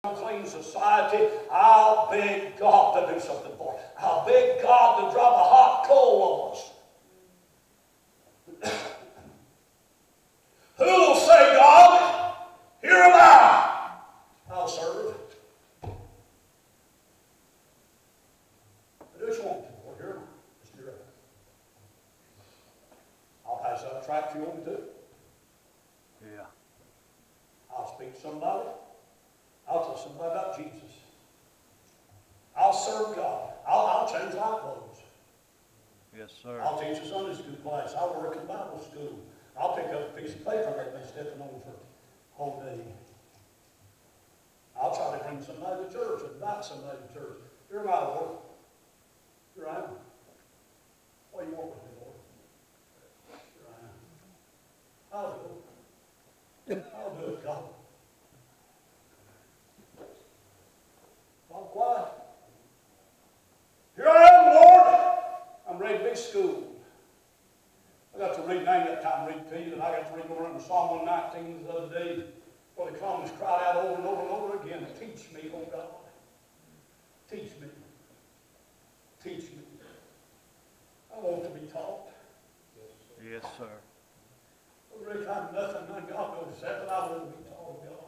unclean society, I'll beg God to do something for it. I'll beg God to drop a hot coal on us. Who will say, God, here am I, I'll serve. I do what you want to, Lord, here am I. Just here. I'll pass out a tract if you want me to. Yeah. I'll speak to somebody. I'll tell somebody about Jesus. I'll serve God. I'll change light bulbs. Yes, sir. I'll teach a Sunday school class. I'll work in Bible school. I'll pick up a piece of paper they've been stepping on for the whole day. I'll try to bring somebody to church, invite somebody to church. Here am I, Lord. Here I am. What do you want with me, Lord? Here I am. I'll do it. I'll do it, God. Why? Here I am, Lord. I'm ready to be schooled. I got to read, I ain't got time to read to you, and I got to read over in Psalm 119 the other day, where the psalmist cried out over and over and over again, teach me, oh God. Teach me. Teach me. I want to be taught. Yes, sir. Rick, I'm nothing, my God knows that, but I want to be taught of God.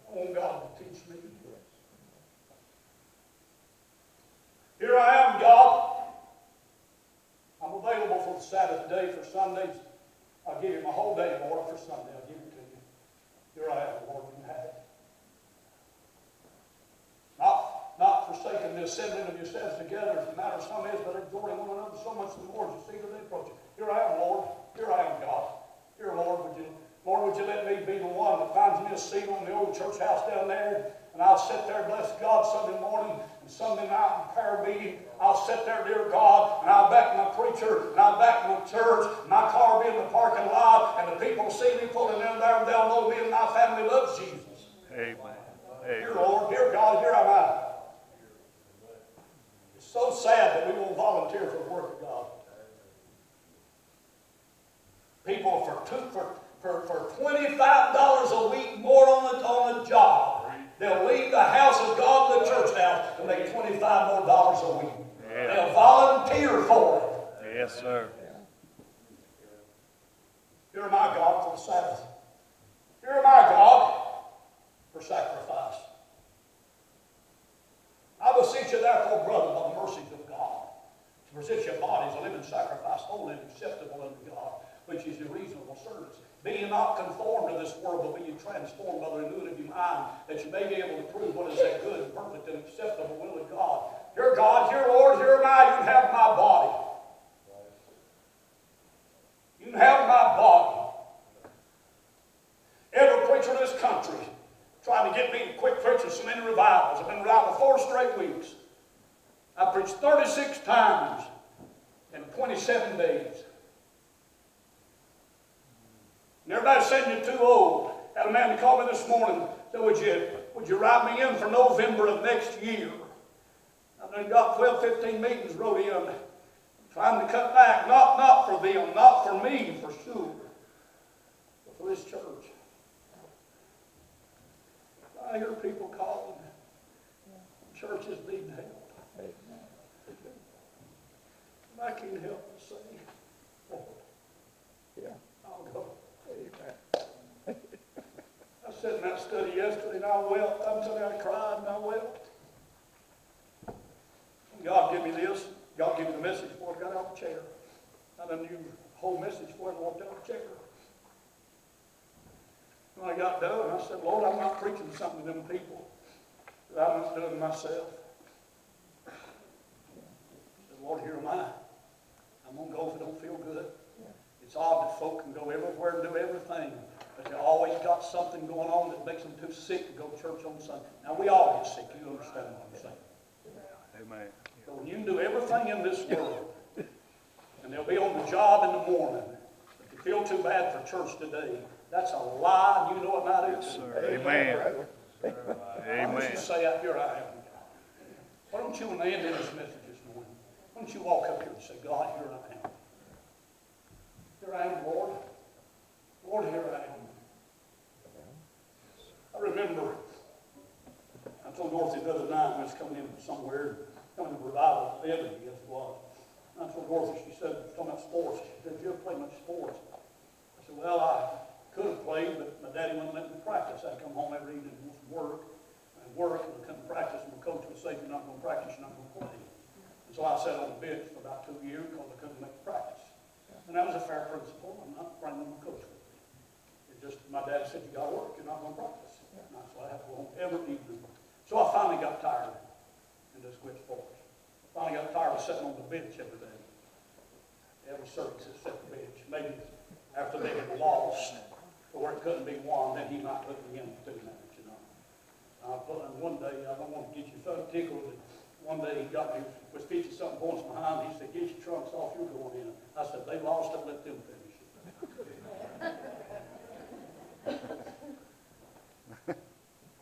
I want God to teach me. Here I am, God. I'm available for the Sabbath day, for Sundays. I'll give you my whole day, Lord, for Sunday. I'll give it to you. Here I am, Lord, you have it. Not forsaking the assembling of yourselves together, as the matter of some is, but exhorting one another so much the more as you see the day approaching. Here I am, Lord. Here I am, God. Here, Lord, would you let me be the one that finds me a seat on the old church house down there, and I'll sit there, bless God, Sunday morning and Sunday night in prayer meeting. I'll sit there, dear God, and I'll back my preacher, and I'll back my church, my car be in the parking lot, and the people see me pulling in there, and they'll know me and my family loves Jesus. Amen. Dear Lord, dear God, here am I. It's so sad that we won't volunteer for the work of God. People for $25 a week more on the job, they'll leave the house of God, the church house, to make $25 more a week. Yeah. They'll volunteer for it. Yes, sir. Here am I, God, for the Sabbath. Here am I, God, for sacrifice. I beseech you, therefore, brother, by the mercies of God, to present your bodies a living sacrifice, holy and acceptable unto God, which is your reasonable service. Be ye not conformed to this world, but be ye transformed by the renewing of your mind, that you may be able to prove what is that good and perfect and acceptable will of God. Here, God, here, Lord, here am I. You can have my body. You can have my body. Every preacher in this country trying to get me to quit preaching so many revivals. I've been revived 4 straight weeks. I preached 36 times in 27 days. And everybody said you're too old. Had a man call me this morning, said, would you write me in for November of next year? I've done got 12, 15 meetings wrote in, trying to cut back, not for them, not for me, for sure, but for this church. I hear people calling, churches need help. I can't help but say, Lord, I'll go. I sat in that study yesterday and I wept. I'm telling you, I cried and I wept. God give me this. God give me the message before I got out of the chair. I done knew the whole message before I walked out of the chair. When I got done, I said, Lord, I'm not preaching something to them people that I'm not doing myself. I said, Lord, here am I. I'm going to go if it don't feel good. It's odd that folk can go everywhere and do everything, but they always got something going on that makes them too sick to go to church on Sunday. Now, we all get sick. You understand what I'm saying? Amen. So when you can do everything in this world, and they'll be on the job in the morning, but you feel too bad for church today, that's a lie, and you know it not is. Yes, sir. Amen. Why don't you say out here, I am. Why don't you, when they end in this message this morning, why don't you walk up here and say, God, here I am. Here I am, Lord. Lord, here I am. I remember Dorothy the other night when I was coming in from somewhere, coming to revival, Evan, I guess it was. And I told Dorothy, she said, talking about sports, she said, did you ever play much sports? I said, well, I could have played, but my daddy wouldn't let me practice. I'd come home every evening and work, and I couldn't practice, and the coach would say, you're not going to practice, you're not going to play. And so I sat on the bench for about 2 years because I couldn't make practice. And that was a fair principle. I'm not bringing my coach with me. It just, my dad said, you got to work, you're not going to practice. And so I have to go home every evening. So I finally got tired and just quit sports. I finally got tired of sitting on the bench every day. Every service is set the bench. Maybe after they had lost, or it couldn't be won, then he might put me in for 2 minutes, you know. And one day, I don't want to get you so tickled, one day he got me, was 50-something points behind. He said, get your trunks off, you're going in. I said, they lost it, let them finish it.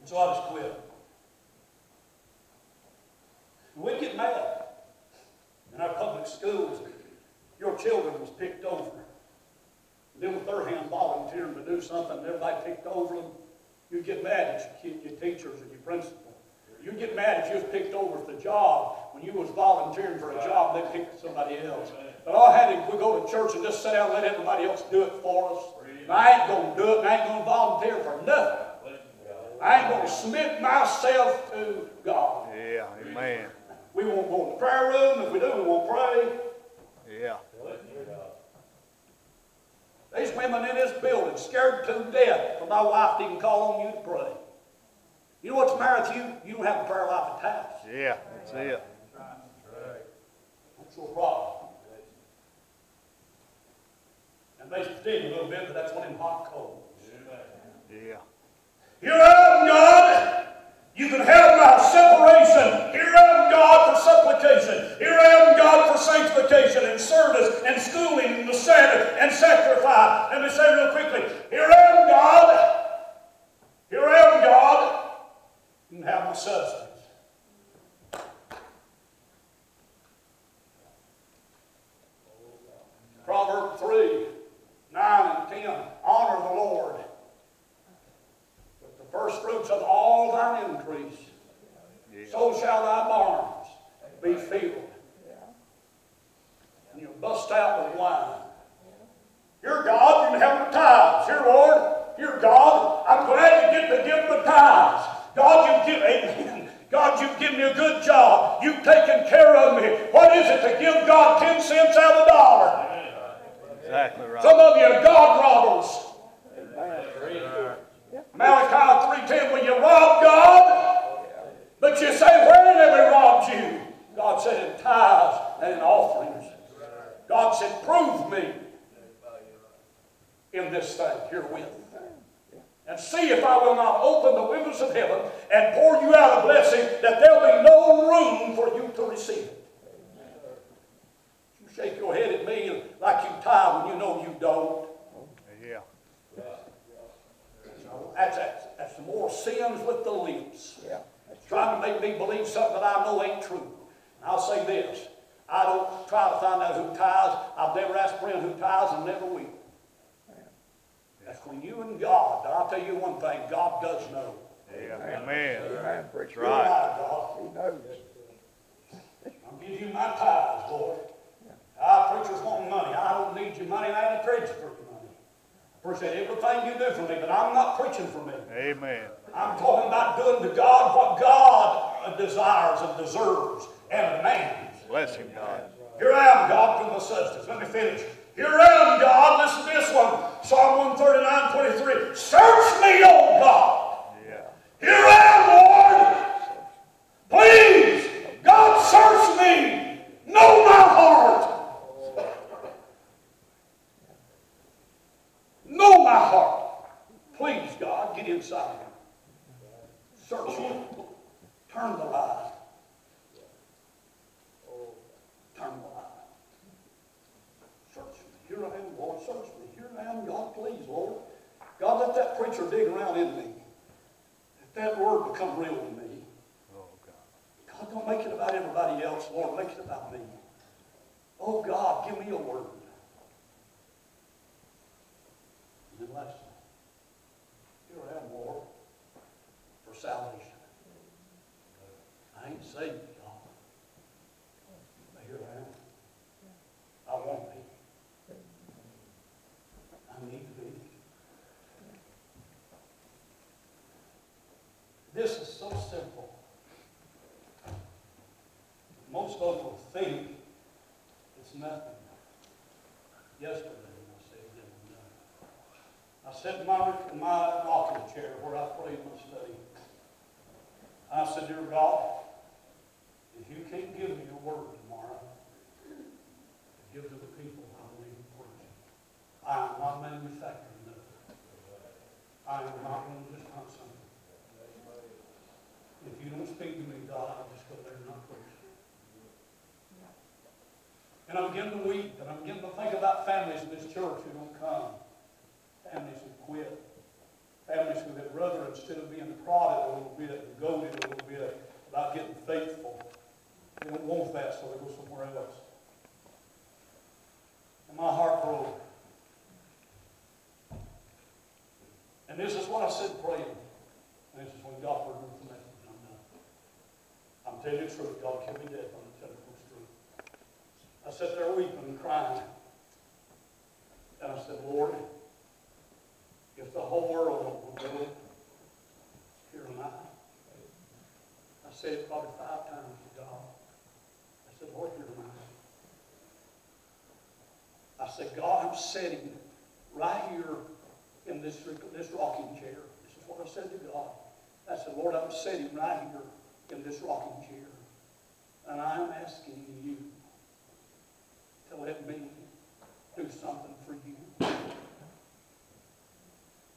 So I just quit. We'd get mad. In our public schools, your children was picked over. Then with their hand volunteering to do something, everybody picked over them. You'd get mad at your teachers and your principal. You'd get mad if you was picked over for the job. When you was volunteering for a job, they picked somebody else. But all I had to go to church and just sit down and let everybody else do it for us. And I ain't going to do it, and I ain't going to volunteer for nothing. I ain't going to submit myself to God. Yeah, amen. We won't go in the prayer room. If we do, we won't pray. Yeah. There's women in this building scared to death for my wife to even call on you to pray. You know what's the matter with you? You don't have a prayer life at house. Yeah, that's it. That's your problem. That makes me sting a little bit, but that's one of them hot coals. Yeah. Here I am, God. You can have my separation. Here I am, God, for supplication. Here I am, God, for sanctification and service and schooling and the Sabbath and sacrifice. Let me say real quickly, here I am, God. Here I am, God. You can have my substance. Proverbs 3, 9 and 10. Honor the Lord with the first fruits of all thine increase. Yeah. So shall thy barns be filled. And you'll bust out with wine. Here, God, you can have my tithes. Here, Lord. Here, God, I'm glad you get to give my tithes. God, God, you've given me a good job. You've taken care of me. What is it to give God 10 cents out of a dollar? Exactly right. Some of you are God robbers. Malachi 3:10, will you rob God? But you say, where have we robbed you? God said, in tithes and in offerings. God said, prove me in this thing herewith. And see if I will not open the windows of heaven and pour you out a blessing that there'll be no room for you to receive it. You shake your head at me like you tithe when you know you don't. Yeah. So that's the more sins with the lips. Yeah. Trying to make me believe something that I know ain't true. And I'll say this. I don't try to find out who tithes. I've never asked a friend who tithes and never will. That's between you and God. But I'll tell you one thing, God does know. Yeah, amen. That's right. God. He knows. I'll give you my tithes, Lord. Preachers want money. I don't need your money, and I ain't preaching for your money. I appreciate everything you do for me, but I'm not preaching for me. Amen. I'm talking about doing to God what God desires and deserves and demands. Bless him, God. Here I am, God, through my substance. Let me finish. Here I am, God. Listen to this one. Psalm 139:23. Search me, O God. Yeah. Here I am, Lord. Please, God, search me. Know my heart. Know my heart. Please, God, get inside me. Search me. Turn the light. Turn the light. Search me. Here I am, Lord. Search me. Here I am, God. Please, Lord. God, let that preacher dig around in me. Let that word become real to me. Oh, God. God, don't make it about everybody else, Lord. Make it about me. Oh, God, give me a word. And then lastly, here I am, Lord, for salvation. save me, God. But here I am. I want to be. I need to be. This is so simple. Most folks will think it's nothing. Yesterday, I said, I sat in my rocking chair where I prayed my study. I said, dear God, if you can't give me your word tomorrow, give to the people I believe in preaching. I am not manufacturing nothing. I am not going to just hunt something. If you don't speak to me, God, I'll just go there and not preach. And I'm beginning to weep, and I'm beginning to think about families in this church who don't come. Families who quit. Families who had rather, instead of being prodded a little bit and goaded a little bit about getting faithful, they don't want that, so they go somewhere else. And my heart broke. And this is what I said praying. And this is when God heard me from that. I'm telling you the truth. God kept me dead. I'm telling you the truth. I sat there weeping and crying. And I said, Lord, if the whole world will do it, here am I. I said it probably 5 times to God. I said, Lord, here am I. I said, God, I'm sitting right here in this rocking chair. This is what I said to God. I said, Lord, I'm sitting right here in this rocking chair. And I'm asking you to let me do something for you.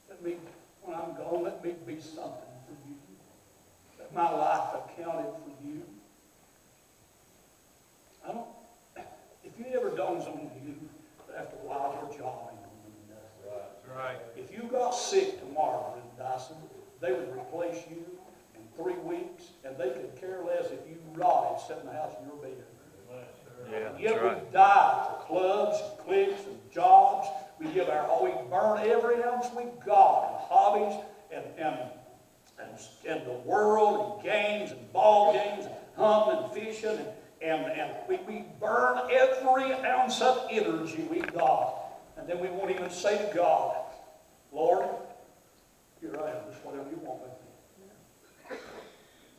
Let me, when I'm gone, let me be something for you. Let my life accounted for you. If it ever dawns on you that after a while your job ain't going to do nothing. Right. If you got sick tomorrow in Dyson, they would replace you in 3 weeks, and they could care less if you rotted sitting in the house in your bed. Yeah, And yet that's right. we die for clubs and cliques and jobs. We give our all, we burn every ounce we got in hobbies and the world and games and ball games and hunting and fishing and we burn every ounce of energy we got. And then we won't even say to God, Lord, here I am, just whatever you want with me.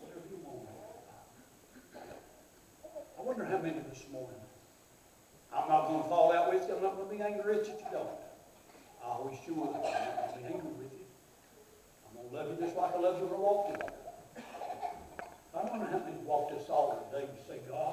Whatever you want with me. I wonder how many this morning. I'm not going to fall out with you. I'm not going to be angry at you if you don't. I wish you would. I'm not going to be angry with you. I'm going to love you just like I love you when I walk in. I wonder how many walk this altar today and say, God,